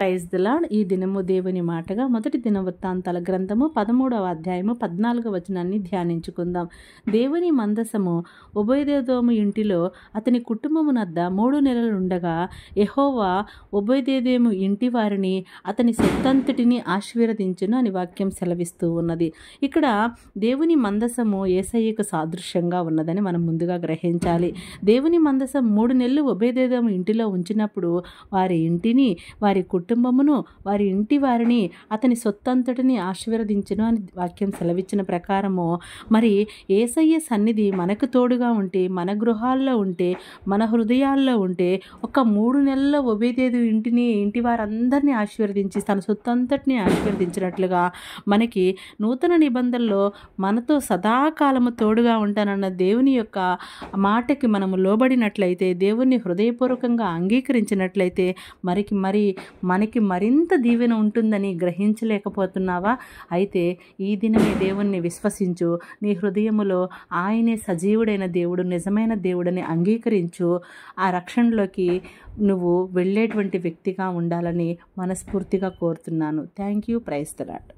Praise the lord. ఈ దినము దేవుని మాటగా మొదటి దినవృత్తాంతాల గ్రంథము 13వ అధ్యాయము 14వ వచనాన్ని ధ్యానించుకుందాం. దేవుని మందసము ఒబేదెదోము ఇంటిలో అతని కుటుంబమునద్ద 3 నెలలుండగా యెహోవా ఒబేదెదోము ఇంటి వారిని అతని సొత్తంతటిని ఆశీర్వదించును అని వాక్యం సెలవిస్తూ ఉన్నది. ఇక్కడ దేవుని మందసము యేసయ్యకు సాదృశ్యంగా ఉన్నదని మనం ముందుగా గ్రహించాలి. దేవుని మందసం 3 నెలలు ఒబేదెదోము ఇంటిలో ఉంచినప్పుడు వారి ఇంటిని, వారి కుటుంబమును, వారి ఇంటి వారిని, అతని సొత్తంతటిని ఆశీర్వదించును అని వాక్యం సెలవిచ్చిన ప్రకారము మరి యేసయ్య సన్నిధి మనకు తోడుగా ఉంటే, మన గృహాల్లో ఉంటే, మన హృదయాల్లో ఉంటే ఒక 3 నెలల ఒబేదెదోము ఇంటిని, ఇంటి వారందరినీ ఆశీర్వదించి తన సొత్తంతటిని ఆశీర్వదించినట్లుగా మనకి నూతన నిబంధనలో మనతో సదాకాలము తోడుగా ఉంటానన్న దేవుని యొక్క మాటకి మనము లోబడినట్లయితే, దేవుని హృదయపూర్వకంగా అంగీకరించినట్లయితే మనకి మరింత దీవెన ఉంటుందని గ్రహించలేకపోతున్నావా? అయితే ఈ దినమే దేవుణ్ణి విశ్వసించు. నీ హృదయములో ఆయనే సజీవుడైన దేవుడు, నిజమైన దేవుడని అంగీకరించు. ఆ రక్షణలోకి నువ్వు వెళ్ళేటువంటి వ్యక్తిగా ఉండాలని మనస్ఫూర్తిగా కోరుతున్నాను. Thank you. Praise the lord.